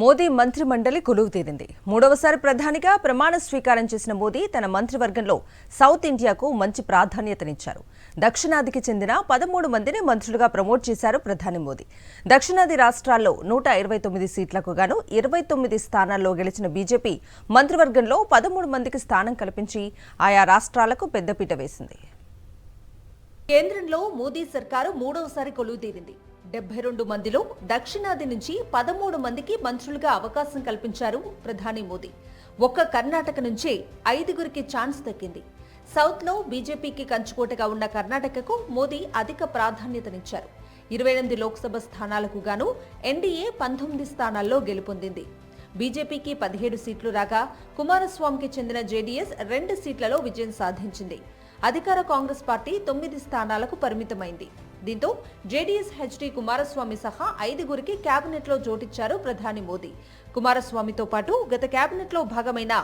మోదీ మంత్రిమండలి కొలువుతీరింది. మూడవసారి ప్రధానిగా ప్రమాణ స్వీకారం చేసిన మోదీ తన మంత్రివర్గంలో సౌత్ ఇండియాకు మంచి ప్రాధాన్యతనిచ్చారు. దక్షిణాదికి చెందిన 13 మందిని మంత్రులుగా ప్రమోట్ చేశారు ప్రధాని మోదీ. దక్షిణాది రాష్ట్రాల్లో 129 సీట్లకు గాను 29 స్థానాల్లో గెలిచిన బీజేపీ మంత్రివర్గంలో 13 మందికి స్థానం కల్పించి ఆయా రాష్ట్రాలకు పెద్దపీట వేసింది. కేంద్రంలో మోదీ సర్కారు మూడవసారి కొలువుతీరింది. 72 మందిలో దక్షిణాది నుంచి 13 మందికి మంత్రులుగా అవకాశం కల్పించారు ప్రధాని మోదీ. ఒక్క కర్ణాటక నుంచే 5గురికి ఛాన్స్ దక్కింది. సౌత్ లో బీజేపీకి కంచుకోటగా ఉన్న కర్ణాటకకు మోదీ అధిక ప్రాధాన్యతనిచ్చారు. 28 లోక్సభ స్థానాలకు గాను ఎన్డీఏ 19 స్థానాల్లో గెలుపొందింది. బీజేపీకి 17 సీట్లు రాగా కుమారస్వామికి చెందిన జేడీఎస్ 2 సీట్లలో విజయం సాధించింది. అధికార కాంగ్రెస్ పార్టీ 9 స్థానాలకు పరిమితమైంది. దీంతో జేడీఎస్ హెచ్డీ కుమారస్వామి సహా 5గురికి కేబినెట్లో చోటిచ్చారు ప్రధాని మోదీ. కుమారస్వామితో పాటు గత కేబినెట్లో భాగమైన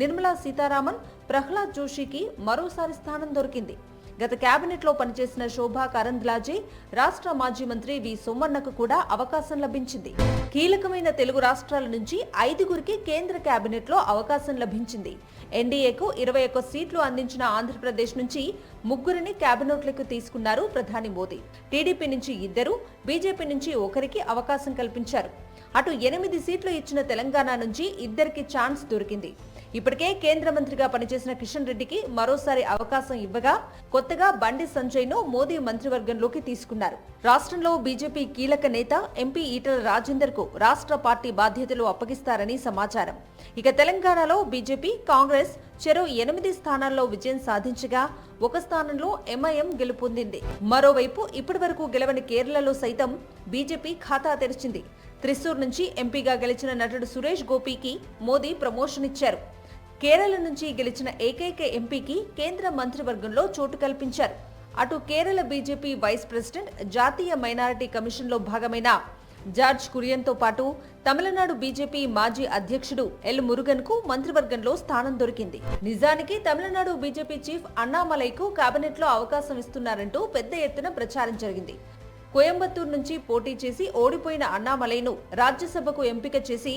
నిర్మలా సీతారామన్, ప్రహ్లాద్ జోషికి మరోసారి స్థానం దొరికింది. గత కేబినెట్లో పనిచేసిన శోభా కరంద్లాజే, రాష్ట్ర మాజీ మంత్రి వి సోమన్నకు కూడా అవకాశం లభించింది. కీలకమైన తెలుగు రాష్ట్రాల నుంచి 5గురికి కేంద్ర కేబినెట్లో అవకాశం లభించింది. ఎన్డీఏకు 21 సీట్లు అందించిన ఆంధ్రప్రదేశ్ నుంచి 3గురిని కేబినెట్లకు తీసుకున్నారు ప్రధాని మోదీ. టీడీపీ నుంచి 2, బీజేపీ నుంచి 1కి అవకాశం కల్పించారు. అటు 8 సీట్లు ఇచ్చిన తెలంగాణ నుంచి 2కి ఛాన్స్ దొరికింది. ఇప్పటికే కేంద్ర మంత్రిగా పనిచేసిన కిషన్ రెడ్డికి మరోసారి అవకాశం ఇవ్వగా కొత్తగా బండి సంజయ్ ను మోదీ మంత్రివర్గంలోకి తీసుకున్నారు. రాష్ట్రంలో బీజేపీ కీలక నేత ఎంపీ ఈటల రాజేందర్ కు రాష్ట్ర పార్టీ బాధ్యతలు అప్పగిస్తారని సమాచారం. ఇక తెలంగాణలో బీజేపీ, కాంగ్రెస్ చెరో 8 స్థానాల్లో విజయం సాధించగా 1 స్థానంలో ఎంఐఎం గెలుపొందింది. మరోవైపు ఇప్పటివరకు గెలవని కేరళలో సైతం బీజేపీ ఖాతా తెరిచింది. త్రిశూర్ నుంచి ఎంపీగా గెలిచిన నటుడు సురేష్ గోపీకి మోదీ ప్రమోషన్ ఇచ్చారు. కేరళ నుంచి గెలిచిన ఏకైక ఎంపీకి కేంద్ర మంత్రివర్గంలో చోటు కల్పించారు. అటు కేరళ బీజేపీ వైస్ ప్రెసిడెంట్, జాతీయ మైనారిటీ కమిషన్లో భాగమైన జార్జ్ కురియన్తో పాటు తమిళనాడు బీజేపీ మాజీ అధ్యక్షుడు ఎల్ మురుగన్ కు మంత్రివర్గంలో స్థానం దొరికింది. నిజానికి తమిళనాడు బీజేపీ చీఫ్ అన్నామలైకు కేబినెట్లో అవకాశం ఇస్తున్నారంటూ పెద్ద ఎత్తున ప్రచారం జరిగింది. కోయంబత్తూరు నుంచి పోటీ చేసి ఓడిపోయిన అన్నామలైను రాజ్యసభకు ఎంపిక చేసి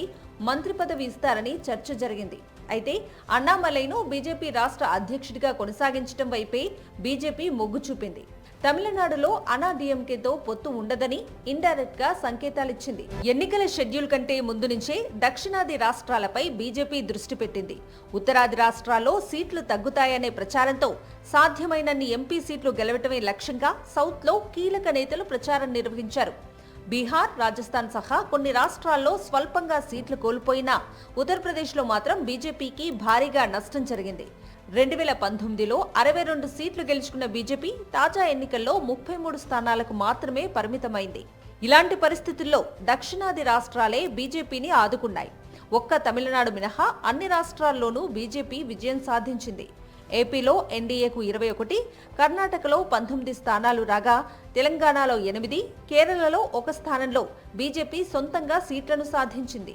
మంత్రి పదవి ఇస్తారని చర్చ జరిగింది. అయితే అన్నామలైను బీజేపీ రాష్ట్ర అధ్యక్షుడిగా కొనసాగించడం వైపే బీజేపీ మొగ్గు చూపింది. తమిళనాడులో అన్నాడీఎంకేతో పొత్తు ఉండదని ఇండైరెక్ట్ గా సంకేతాలిచ్చింది. ఎన్నికల షెడ్యూల్ కంటే ముందు నుంచే దక్షిణాది రాష్ట్రాలపై బీజేపీ దృష్టి పెట్టింది. ఉత్తరాది రాష్ట్రాల్లో సీట్లు తగ్గుతాయనే ప్రచారంతో సాధ్యమైనన్ని ఎంపీ సీట్లు గెలవటమే లక్ష్యంగా సౌత్ లో కీలక నేతలు ప్రచారం నిర్వహించారు. బీహార్, రాజస్థాన్ సహా కొన్ని రాష్ట్రాల్లో స్వల్పంగా సీట్లు కోల్పోయినా ఉత్తరప్రదేశ్లో మాత్రం బీజేపీకి భారీగా నష్టం జరిగింది. 2019లో 62 సీట్లు గెలుచుకున్న బీజేపీ తాజా ఎన్నికల్లో 33 స్థానాలకు మాత్రమే పరిమితమైంది. ఇలాంటి పరిస్థితుల్లో దక్షిణాది రాష్ట్రాలే బీజేపీని ఆదుకున్నాయి. ఒక్క తమిళనాడు మినహా అన్ని రాష్ట్రాల్లోనూ బీజేపీ విజయం సాధించింది. ఏపీలో ఎన్డీఏకు 21, కర్ణాటకలో 19 స్థానాలు రాగా తెలంగాణలో 8, కేరళలో 1 స్థానంలో బీజేపీ సొంతంగా సీట్లను సాధించింది.